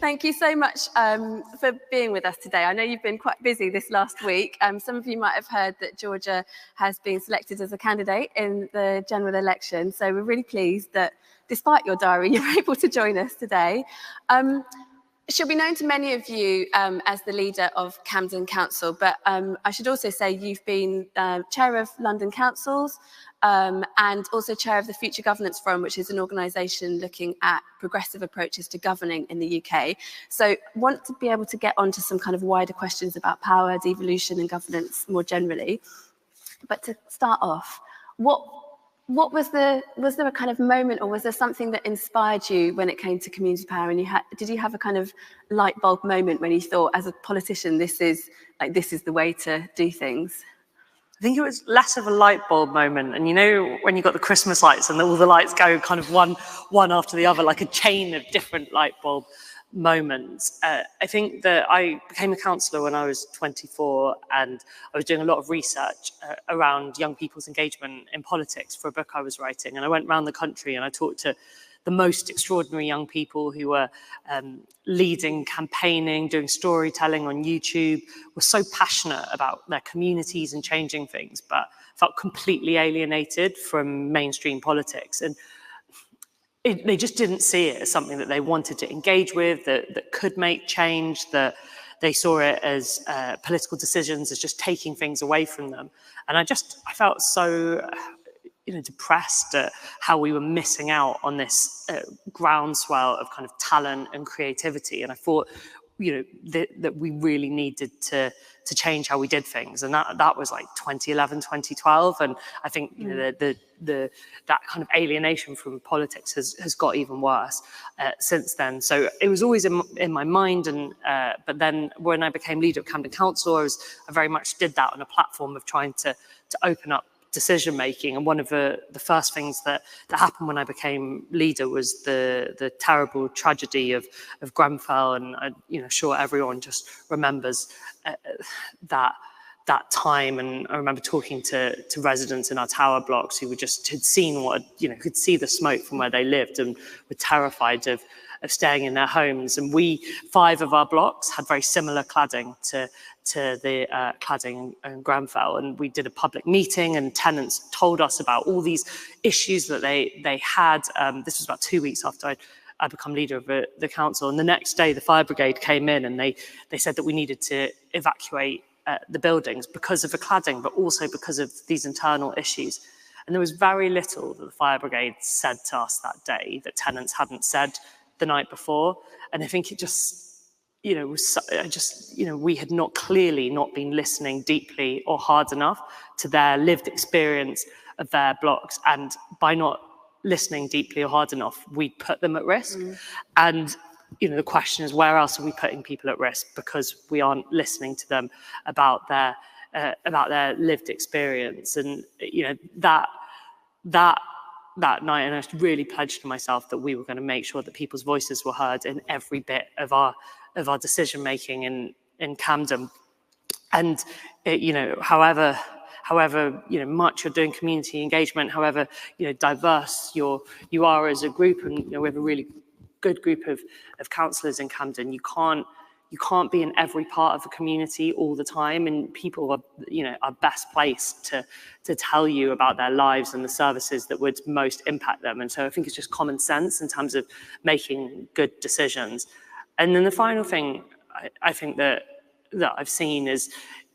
thank you so much for being with us today. I know you've been quite busy this last week. Some of you might have heard that Georgia has been selected as a candidate in the general election. So we're really pleased that despite your diary, you're able to join us today. She'll be known to many of you as the leader of Camden Council, but I should also say you've been chair of London Councils and also chair of the Future Governance Forum, which is an organisation looking at progressive approaches to governing in the UK. So want to be able to get onto some kind of wider questions about power, devolution and governance more generally. But to start off, was there a kind of moment, or was there something that inspired you when it came to community power? And did you have a kind of light bulb moment when you thought, as a politician, this is the way to do things? I think it was less of a light bulb moment. And you know, when you got the Christmas lights and all the lights go kind of one after the other, like a chain of different light bulb moments. I think that I became a councillor when I was 24, and I was doing a lot of research around young people's engagement in politics for a book I was writing. And I went around the country and I talked to the most extraordinary young people who were leading, campaigning, doing storytelling on YouTube, were so passionate about their communities and changing things, but felt completely alienated from mainstream politics. And they just didn't see it as something that they wanted to engage with, that could make change, that they saw it as political decisions, as just taking things away from them. And I felt so depressed at how we were missing out on this groundswell of kind of talent and creativity. And I thought, that we really needed to change how we did things. And that was like 2011, 2012. And I think that kind of alienation from politics has got even worse since then. So it was always in my mind. And but then when I became leader of Camden Council, I very much did that on a platform of trying to open up decision making. And one of the first things that happened when I became leader was the terrible tragedy of Grenfell. And I'm sure everyone just remembers that time. And I remember talking to residents in our tower blocks who had seen could see the smoke from where they lived and were terrified of staying in their homes. And 5 of our blocks had very similar cladding to the cladding in Grenfell. And we did a public meeting and tenants told us about all these issues that they had. This was about 2 weeks after I'd become leader of the council. And the next day, the fire brigade came in and they said that we needed to evacuate the buildings because of the cladding, but also because of these internal issues. And there was very little that the fire brigade said to us that day that tenants hadn't said the night before. And I think it just, we had not been listening deeply or hard enough to their lived experience of their blocks. And by not listening deeply or hard enough, we put them at risk. And the question is, where else are we putting people at risk because we aren't listening to them about their lived experience? And that night, and I really pledged to myself that we were going to make sure that people's voices were heard in every bit of our decision making in Camden. And however much you're doing community engagement, however diverse you are as a group, and we have a really good group of councillors in Camden. You can't be in every part of the community all the time, and people are best placed to tell you about their lives and the services that would most impact them. And so I think it's just common sense in terms of making good decisions. And then the final thing I think that I've seen is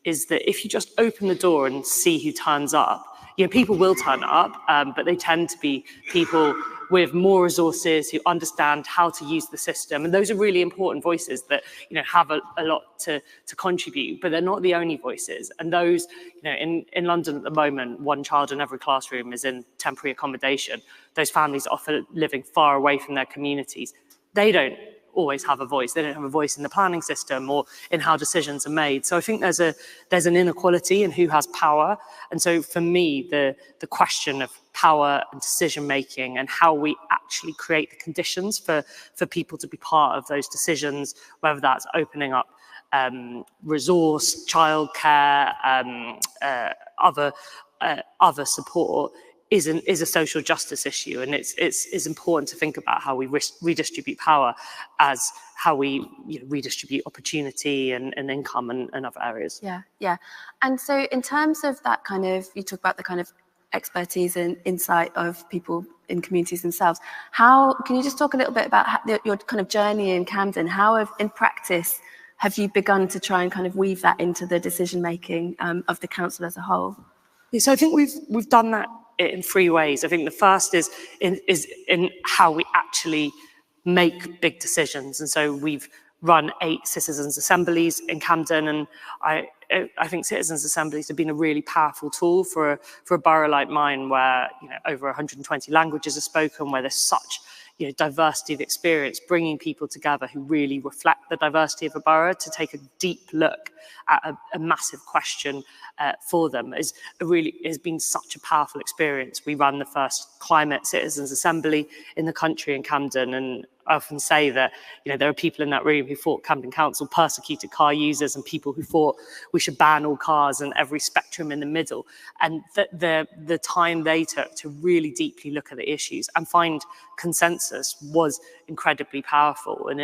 that if you just open the door and see who turns up, people will turn up, but they tend to be people with more resources who understand how to use the system. And those are really important voices that, have a lot to contribute, but they're not the only voices. And those, in London at the moment, 1 child in every classroom is in temporary accommodation. Those families are often living far away from their communities. They don't always have a voice. They don't have a voice in the planning system or in how decisions are made. So I think there's an inequality in who has power. And so for me, the question of power and decision making and how we actually create the conditions for people to be part of those decisions, whether that's opening up resource, childcare, other support, is a social justice issue, and it's important to think about how we redistribute power as how we redistribute opportunity and income and other areas. Yeah. And so in terms of that kind of, you talk about the kind of expertise and insight of people in communities themselves. Can you just talk a little bit about your kind of journey in Camden? In practice, have you begun to try and kind of weave that into the decision making of the council as a whole? Yeah, so I think we've done that in 3 ways. I think the first is in how we actually make big decisions, and so we've run 8 citizens' assemblies in Camden, and I think citizens' assemblies have been a really powerful tool for a borough like mine, where over 120 languages are spoken, where there's such diversity of experience, bringing people together who really reflect the diversity of a borough to take a deep look at a massive question for them has been such a powerful experience. We ran the first climate citizens assembly in the country in Camden, and I often say that there are people in that room who thought Camden Council persecuted car users, and people who thought we should ban all cars, and every spectrum in the middle. And the time they took to really deeply look at the issues and find consensus was incredibly powerful. And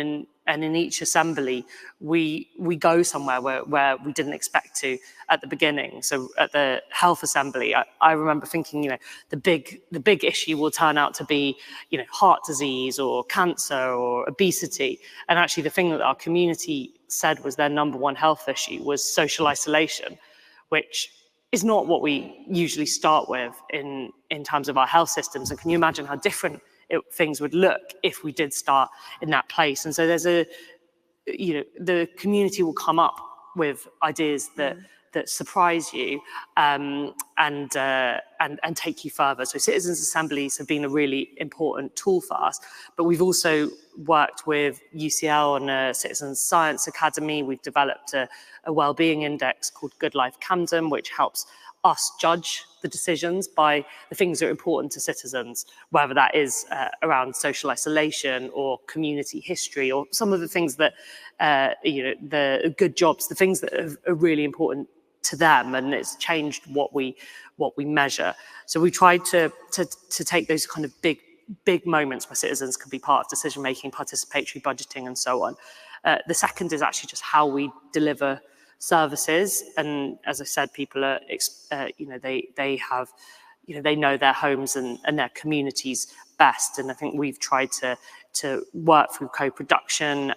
in each assembly, we go somewhere where we didn't expect to at the beginning. So at the health assembly, I remember thinking, the big issue will turn out to be, heart disease or cancer or obesity. And actually, the thing that our community said was their number one health issue was social isolation, which is not what we usually start with in terms of our health systems. And can you imagine how different things would look if we did start in that place? And so there's the community will come up with ideas that surprise you and take you further. So citizens' assemblies have been a really important tool for us, but we've also worked with UCL on a Citizens Science Academy. We've developed a wellbeing index called Good Life Camden, which helps us judge the decisions by the things that are important to citizens, whether that is around social isolation or community history, or some of the things that, the good jobs, the things that are really important to them, and it's changed what we measure. So we tried to take those kind of big moments where citizens can be part of decision making, participatory budgeting, and so on. The second is actually just how we deliver services, and as I said, people are they know their homes and their communities best, and I think we've tried to work through co-production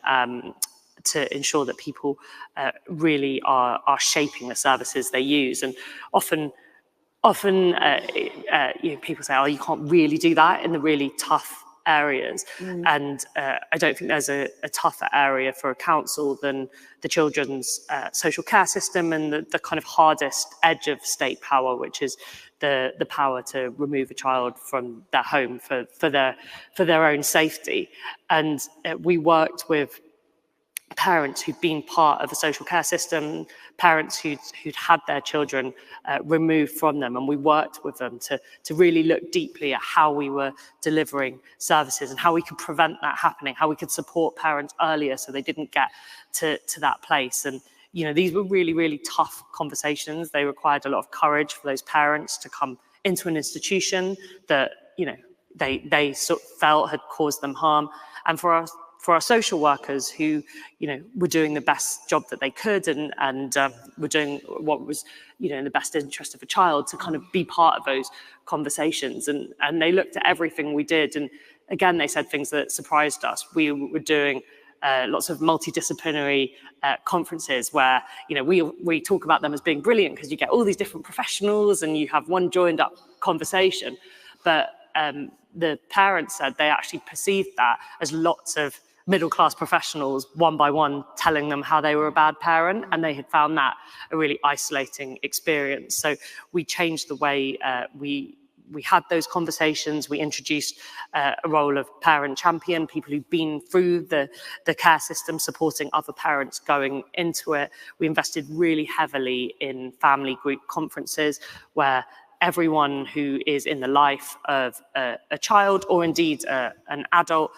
to ensure that people really are shaping the services they use. And often people say, oh, you can't really do that in the really tough areas. And I don't think there's a tougher area for a council than the children's social care system and the kind of hardest edge of state power, which is the power to remove a child from their home for their own safety. And we worked with parents who'd been part of a social care system, parents who'd had their children removed from them, and we worked with them to really look deeply at how we were delivering services and how we could prevent that happening, how we could support parents earlier so they didn't get to that place. And these were really, really tough conversations. They required a lot of courage for those parents to come into an institution that they sort of felt had caused them harm, and for our social workers who, were doing the best job that they could and were doing what was, in the best interest of a child, to kind of be part of those conversations. And they looked at everything we did. And again, they said things that surprised us. We were doing lots of multidisciplinary conferences where, we talk about them as being brilliant because you get all these different professionals and you have one joined up conversation. But the parents said they actually perceived that as lots of middle-class professionals, one by one, telling them how they were a bad parent, and they had found that a really isolating experience. So we changed the way we had those conversations. We introduced a role of parent champion, people who've been through the care system, supporting other parents going into it. We invested really heavily in family group conferences where everyone who is in the life of a child, or indeed an adult,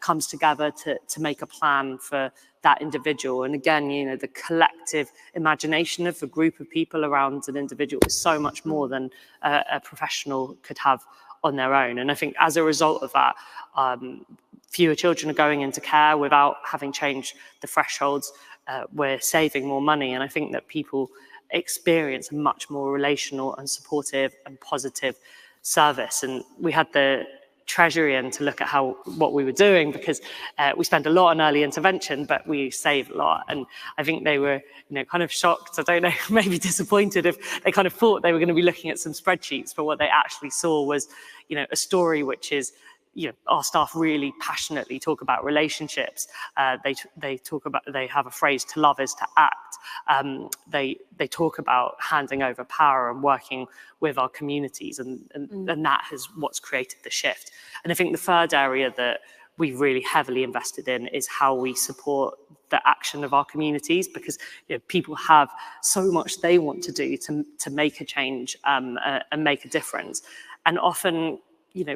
comes together to make a plan for that individual. And again, the collective imagination of a group of people around an individual is so much more than a professional could have on their own. And I think as a result of that, fewer children are going into care without having changed the thresholds. We're saving more money. And I think that people experience a much more relational and supportive and positive service. And we had the Treasury in to look at what we were doing, because we spend a lot on early intervention, but we save a lot. And I think they were kind of shocked, I don't know, maybe disappointed, if they kind of thought they were going to be looking at some spreadsheets, but what they actually saw was a story which is our staff really passionately talk about relationships. They have a phrase, to love is to act. They talk about handing over power and working with our communities, and that is what's created the shift. And I think the third area that we've really heavily invested in is how we support the action of our communities, because people have so much they want to do to make a change and make a difference. And often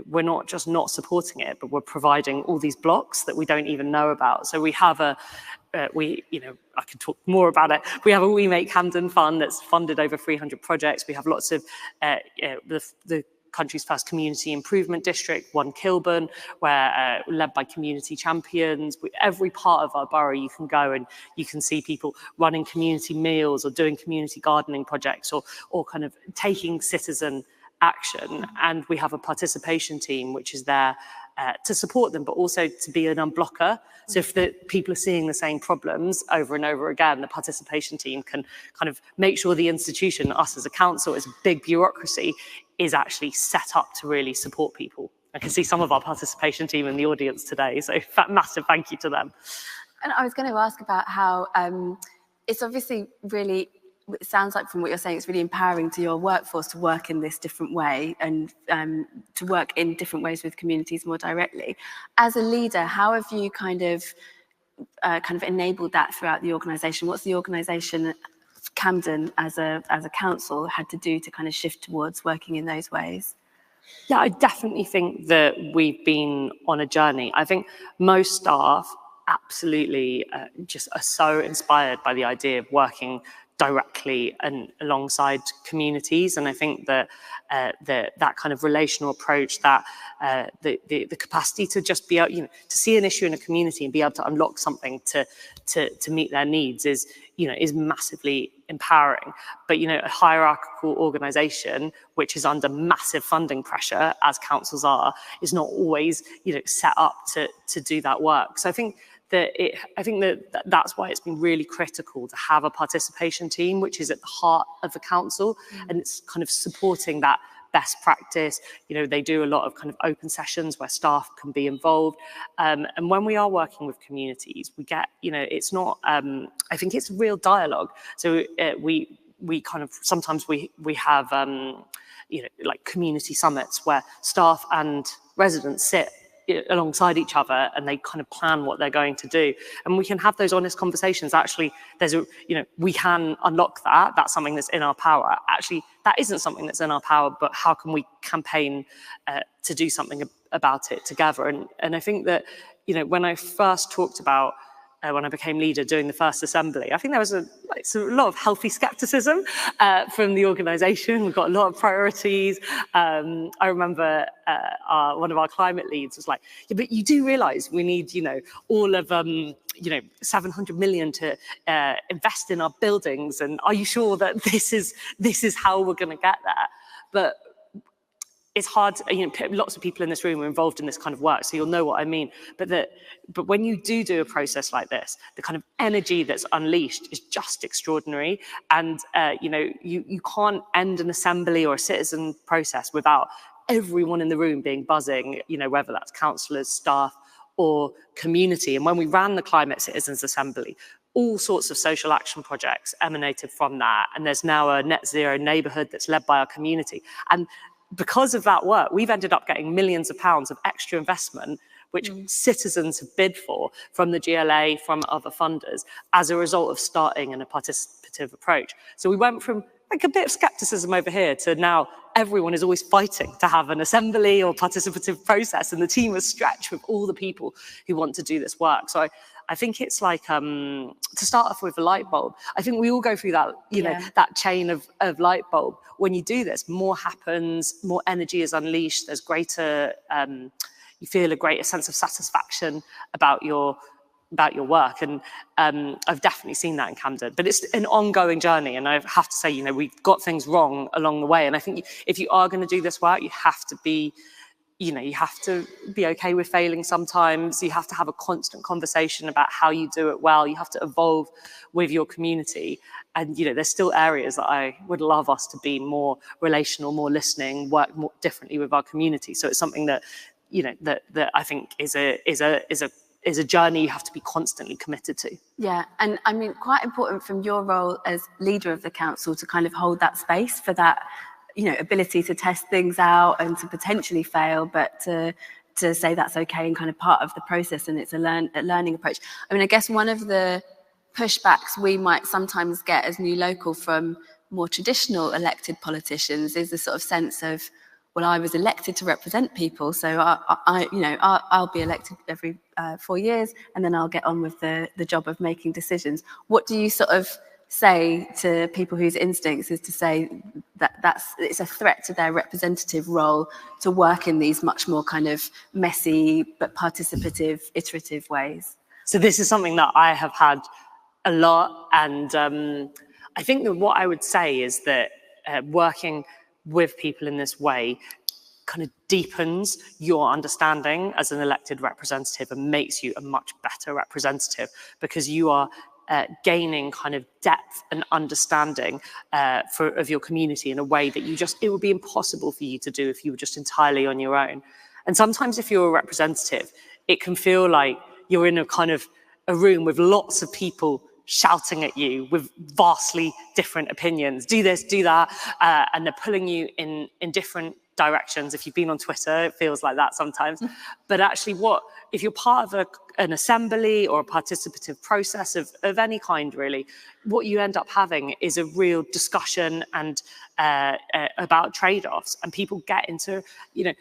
we're not just not supporting it, but we're providing all these blocks that we don't even know about. So we have I can talk more about it. We have a We Make Camden fund that's funded over 300 projects. We have lots of the country's first community improvement district, One Kilburn, where led by community champions. Every part of our borough, you can go and you can see people running community meals or doing community gardening projects, or kind of taking citizen action. And we have a participation team which is there to support them, but also to be an unblocker. So if the people are seeing the same problems over and over again, the participation team can kind of make sure the institution, us as a council, as a big bureaucracy, is actually set up to really support people. I can see some of our participation team in the audience today, so massive thank you to them. And I was going to ask about how it's obviously really, it sounds like from what you're saying, it's really empowering to your workforce to work in this different way, and to work in different ways with communities more directly. As a leader, how have you kind of enabled that throughout the organisation? What's the organisation, Camden, as a council, had to do to kind of shift towards working in those ways? Yeah, I definitely think that we've been on a journey. I think most staff absolutely just are so inspired by the idea of working directly and alongside communities. And I think that that kind of relational approach, that the capacity to just be able, to see an issue in a community and be able to unlock something to meet their needs is massively empowering. But a hierarchical organisation which is under massive funding pressure, as councils are, is not always set up to do that work. So I think that's why it's been really critical to have a participation team, which is at the heart of the council, and it's kind of supporting that best practice. They do a lot of kind of open sessions where staff can be involved, and when we are working with communities, we get it's not. I think it's real dialogue. So we kind of sometimes we have like community summits where staff and residents sit alongside each other and they kind of plan what they're going to do, and we can have those honest conversations. Actually, we can unlock that. That's something that's in our power. Actually, that isn't something that's in our power, but how can we campaign to do something about it together? And I think that when I first talked about when I became leader doing the first assembly, I think there was a lot of healthy skepticism from the organisation. We've got a lot of priorities. I remember one of our climate leads was like, yeah, but you do realise we need, all of, 700 million to invest in our buildings. And are you sure that this is how we're going to get there? But it's hard, lots of people in this room are involved in this kind of work, so you'll know what I mean. But when you do a process like this, the kind of energy that's unleashed is just extraordinary. And, you can't end an assembly or a citizen process without everyone in the room being buzzing, whether that's councillors, staff, or community. And when we ran the Climate Citizens Assembly, all sorts of social action projects emanated from that. And there's now a net zero neighbourhood that's led by our community. And because of that work, we've ended up getting millions of pounds of extra investment, which citizens have bid for from the GLA, from other funders, as a result of starting in a participative approach. So we went from like a bit of skepticism over here to now everyone is always fighting to have an assembly or participative process, and the team is stretched with all the people who want to do this work. So I think it's like, to start off with a light bulb, I think we all go through that, you know, that chain of light bulb. When you do this, more happens, more energy is unleashed, there's greater, you feel a greater sense of satisfaction about your work. And I've definitely seen that in Camden, but it's an ongoing journey. And I have to say, you know, we've got things wrong along the way. And I think if you are going to do this work, you have to be, you know, you have to be okay with failing sometimes. You have to have a constant conversation about how you do it well. You have to evolve with your community. And, you know, there's still areas that I would love us to be more relational, more listening, work more differently with our community. So it's something that, you know, that I think is a journey you have to be constantly committed to. Yeah, and I mean, quite important from your role as leader of the council to kind of hold that space for that, you know, ability to test things out and to potentially fail, but to say that's okay and kind of part of the process, and it's a learning approach. I mean, I guess one of the pushbacks we might sometimes get as new local from more traditional elected politicians is the sort of sense of, well, I was elected to represent people, so I'll be elected every 4 years, and then I'll get on with the job of making decisions. What do you sort of say to people whose instincts is to say that it's a threat to their representative role to work in these much more kind of messy but participative, iterative ways? So this is something that I have had a lot, and I think that what I would say is that working with people in this way kind of deepens your understanding as an elected representative and makes you a much better representative, because you are gaining kind of depth and understanding of your community in a way that it would be impossible for you to do if you were just entirely on your own. And sometimes if you're a representative, it can feel like you're in a kind of a room with lots of people shouting at you with vastly different opinions. Do this, do that, and they're pulling you in different directions. If you've been on Twitter, it feels like that sometimes. But actually, if you're part of an assembly or a participative process of any kind, really, what you end up having is a real discussion and about trade-offs, and people get into, you know,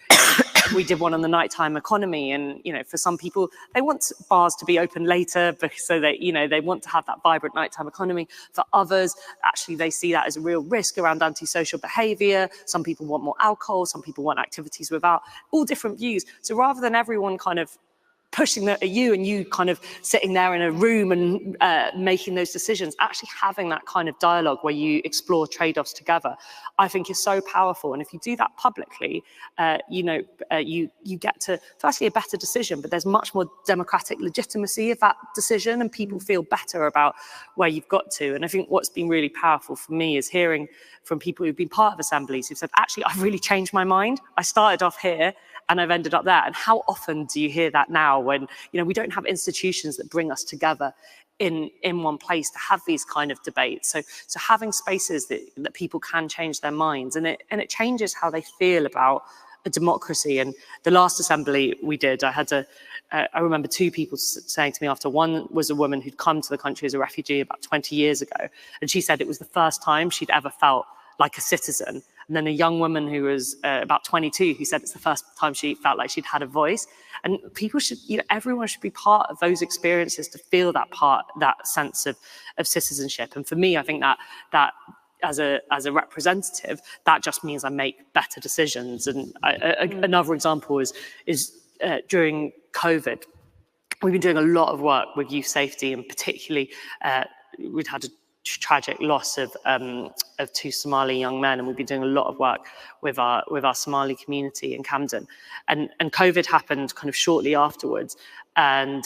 we did one on the nighttime economy, and, you know, for some people, they want bars to be open later because so they, you know, they want to have that vibrant nighttime economy. For others, actually, they see that as a real risk around antisocial behaviour. Some people want more alcohol, some people want activities without, all different views. So rather than everyone kind of pushing that at you and you kind of sitting there in a room and making those decisions, actually having that kind of dialogue where you explore trade-offs together, I think is so powerful. And if you do that publicly, you get to firstly a better decision, but there's much more democratic legitimacy of that decision, and people feel better about where you've got to. And I think what's been really powerful for me is hearing from people who've been part of assemblies who've said, actually, I've really changed my mind. I started off here and I've ended up there. And how often do you hear that now when, you know, we don't have institutions that bring us together in one place to have these kind of debates. So having spaces that people can change their minds, and it changes how they feel about a democracy. And the last assembly we did, I remember two people saying to me after. One was a woman who'd come to the country as a refugee about 20 years ago. And she said it was the first time she'd ever felt like a citizen. And then a young woman who was about 22 who said it's the first time she felt like she'd had a voice. And people should, you know, everyone should be part of those experiences to feel that sense of citizenship. And for me, I think that as a representative, that just means I make better decisions. And another example is during COVID, we've been doing a lot of work with youth safety, and particularly we'd had a tragic loss of two Somali young men, and we've been doing a lot of work with our Somali community in Camden. And COVID happened kind of shortly afterwards, and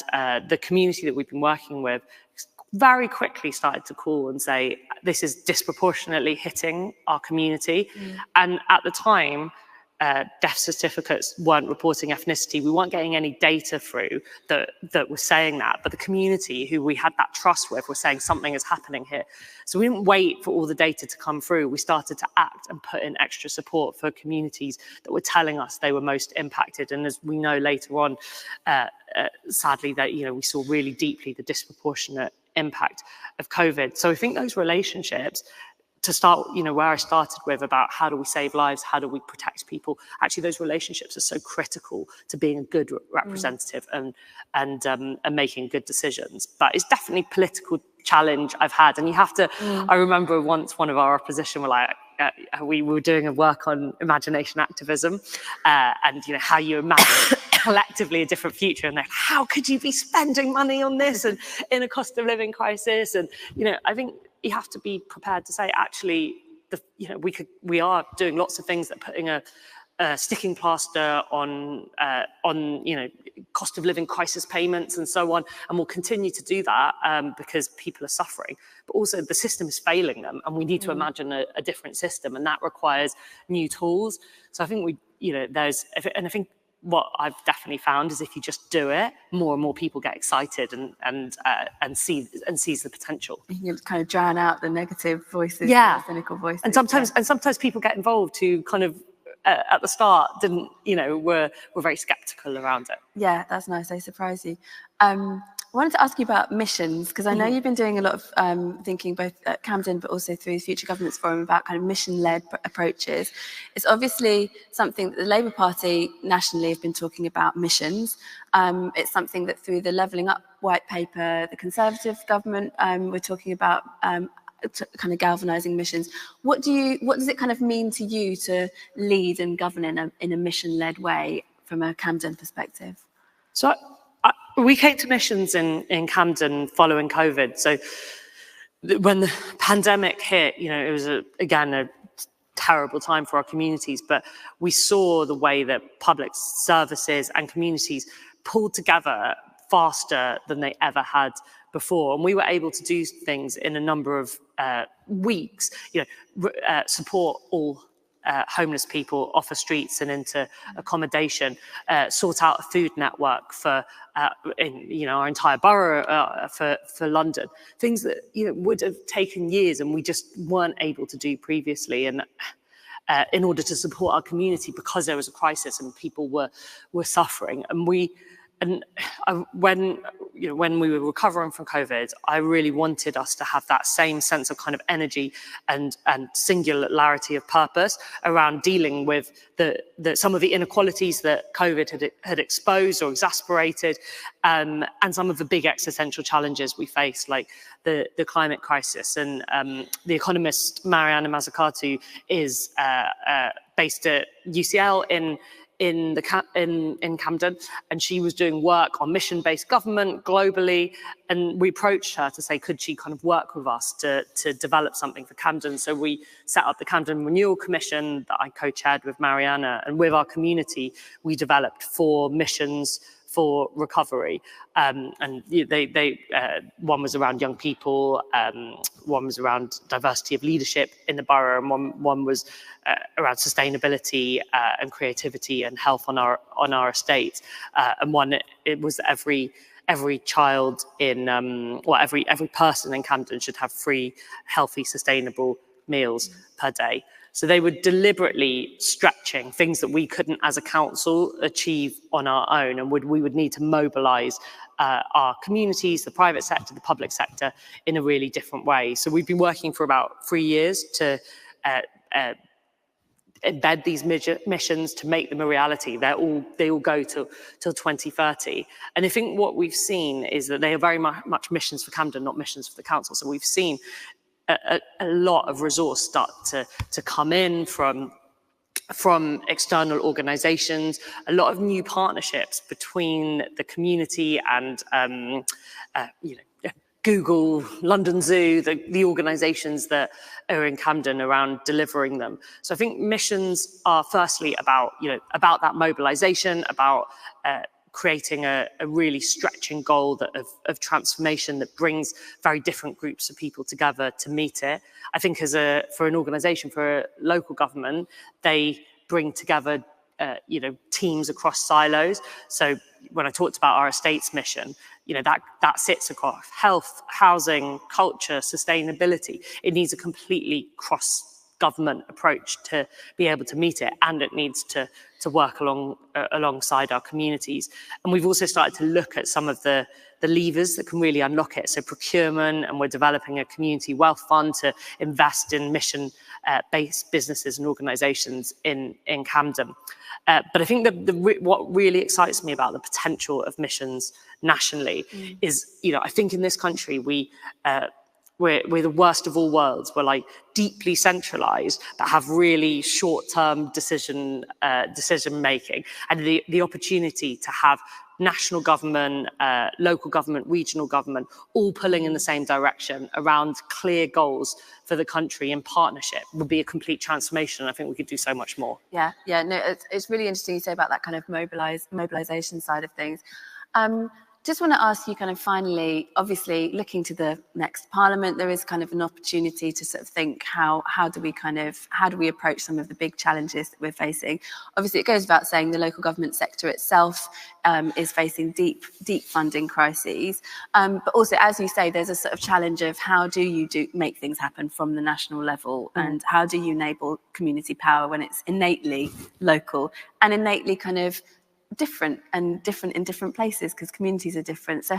the community that we've been working with very quickly started to call and say, this is disproportionately hitting our community. And at the time, death certificates weren't reporting ethnicity. We weren't getting any data through that was saying that, but the community who we had that trust with were saying something is happening here. So we didn't wait for all the data to come through. We started to act and put in extra support for communities that were telling us they were most impacted. And as we know later on, sadly, that, you know, we saw really deeply the disproportionate impact of COVID. So I think those relationships, to start, where I started with about how do we save lives, how do we protect people, actually those relationships are so critical to being a good representative and making good decisions. But it's definitely a political challenge I've had. And you have to, I remember once one of our opposition were like, we were doing a work on imagination activism and how you imagine collectively a different future, and they're like, how could you be spending money on this and in a cost of living crisis? And I think you have to be prepared to say, actually, we are doing lots of things that are putting a sticking plaster on cost of living crisis payments and so on, and we'll continue to do that because people are suffering. But also the system is failing them, and we need to imagine a different system, and that requires new tools. So I think I think what I've definitely found is if you just do it, more and more people get excited and sees the potential. You can kind of drown out the negative voices, the cynical voices, and sometimes people get involved who kind of at the start didn't, were very skeptical around it. Yeah, that's nice. They surprise you. I wanted to ask you about missions, because I know you've been doing a lot of thinking both at Camden but also through the Future Governance Forum about kind of mission-led approaches. It's obviously something that the Labour Party nationally have been talking about, missions. It's something that through the Levelling Up white paper, the Conservative government were talking about kind of galvanising missions. What does it kind of mean to you to lead and govern in a mission-led way from a Camden perspective? So we came to missions in Camden following COVID. So when the pandemic hit, it was again a terrible time for our communities, but we saw the way that public services and communities pulled together faster than they ever had before. And we were able to do things in a number of weeks, support all homeless people off the streets and into accommodation, sort out a food network for our entire borough for London. Things that would have taken years and we just weren't able to do previously. And in order to support our community, because there was a crisis and people were suffering. And when we were recovering from COVID, I really wanted us to have that same sense of kind of energy and singularity of purpose around dealing with some of the inequalities that COVID had exposed or exasperated, and some of the big existential challenges we face, like the climate crisis. And the economist Mariana Mazzucato is based at UCL in Camden, and she was doing work on mission-based government globally, and we approached her to say, could she kind of work with us to develop something for Camden? So we set up the Camden Renewal Commission that I co-chaired with Mariana, and with our community we developed 4 missions for recovery, and one was around young people, one was around diversity of leadership in the borough, and one was around sustainability and creativity and health on our estate, and one it was every child in every person in Camden should have free, healthy, sustainable meals per day. So they were deliberately stretching things that we couldn't as a council achieve on our own, and we would need to mobilise our communities, the private sector, the public sector in a really different way. So we've been working for about 3 years to embed these missions, to make them a reality. They all go till 2030. And I think what we've seen is that they are very much missions for Camden, not missions for the council. So we've seen a lot of resource start to come in from external organisations, a lot of new partnerships between the community and Google, London Zoo, the organisations that are in Camden around delivering them. So I think missions are firstly about that mobilisation, about creating a really stretching goal of transformation that brings very different groups of people together to meet it. I think for an organisation, for a local government, they bring together teams across silos. So when I talked about our estates mission, that sits across health, housing, culture, sustainability. It needs a completely cross-government approach to be able to meet it, and it needs to work alongside our communities. And we've also started to look at some of the levers that can really unlock it. So procurement, and we're developing a community wealth fund to invest in mission-based businesses and organisations in Camden. But I think that what really excites me about the potential of missions nationally is, I think in this country we're the worst of all worlds. We're like deeply centralised, but have really short-term decision making, and the opportunity to have national government, local government, regional government, all pulling in the same direction around clear goals for the country in partnership would be a complete transformation. I think we could do so much more. Yeah, no, it's really interesting you say about that kind of mobilisation side of things. Just want to ask you kind of finally, obviously looking to the next parliament, there is kind of an opportunity to sort of think how do we approach some of the big challenges that we're facing. Obviously it goes without saying the local government sector itself is facing deep funding crises. But also, as you say, there's a sort of challenge of how do you make things happen from the national level, and how do you enable community power when it's innately local and innately kind of different in different places, because communities are different. So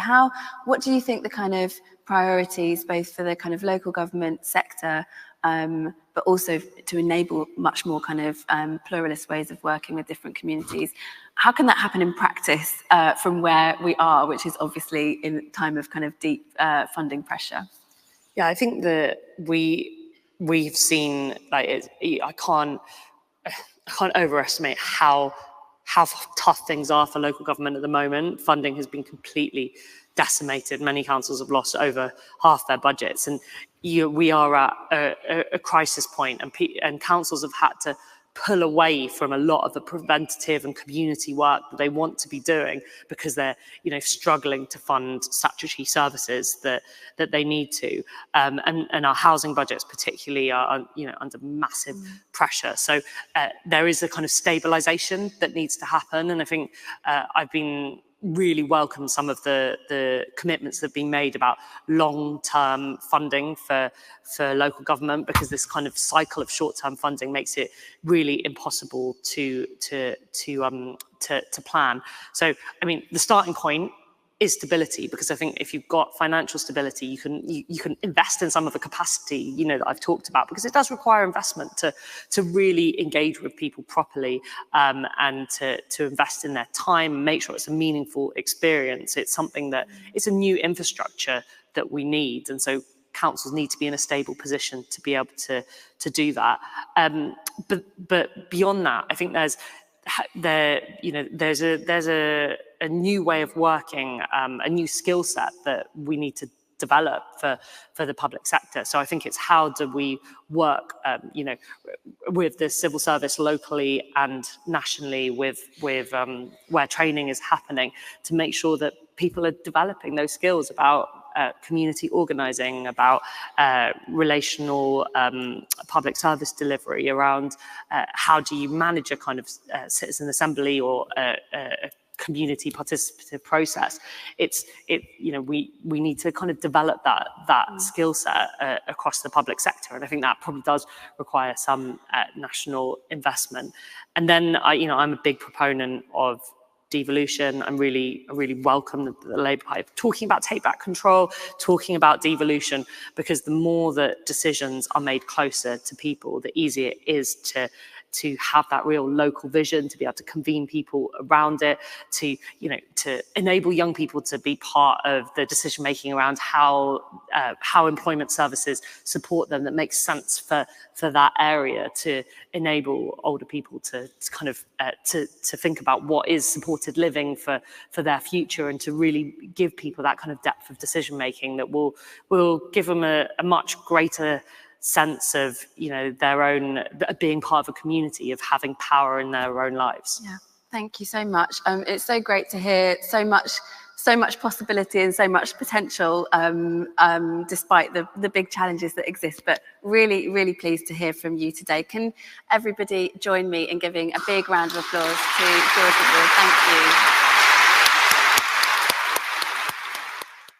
what do you think the kind of priorities, both for the kind of local government sector, but also to enable much more kind of pluralist ways of working with different communities, how can that happen in practice from where we are, which is obviously in a time of kind of deep funding pressure? Yeah, I think that we've seen, like, I can't overestimate how tough things are for local government at the moment. Funding has been completely decimated. Many councils have lost over half their budgets, and we are at a crisis point, and councils have had to pull away from a lot of the preventative and community work that they want to be doing because they're struggling to fund statutory services that they need to, and our housing budgets particularly are under massive pressure. So there is a kind of stabilisation that needs to happen, and I think I've been really welcome some of the commitments that have been made about long-term funding for local government, because this kind of cycle of short-term funding makes it really impossible to plan. So, I mean, the starting point is stability, because I think if you've got financial stability, you can invest in some of the capacity that I've talked about, because it does require investment to really engage with people properly, and to invest in their time and make sure it's a meaningful experience. It's something that it's a new infrastructure that we need, and so councils need to be in a stable position to be able to do that. But beyond that, I think there's a new way of working, a new skill set that we need to develop for the public sector. So I think it's how do we work, with the civil service locally and nationally, with where training is happening, to make sure that people are developing those skills about community organising, about relational public service delivery, around how do you manage a kind of citizen assembly or a community participative process. We need to kind of develop that skill set across the public sector, and I think that probably does require some national investment. And then I'm a big proponent of devolution. I really welcome the Labour Party talking about take back control, talking about devolution, because the more that decisions are made closer to people, the easier it is to have that real local vision, to be able to convene people around it, to enable young people to be part of the decision making around how employment services support them, that makes sense for that area, to enable older people to kind of to think about what is supported living for their future, and to really give people that kind of depth of decision making that will give them a much greater sense of their own being part of a community, of having power in their own lives. Yeah, thank you so much. It's so great to hear so much possibility and so much potential, despite the big challenges that exist. But really pleased to hear from you today. Can everybody join me in giving a big round of applause to Georgia Gould? Thank you.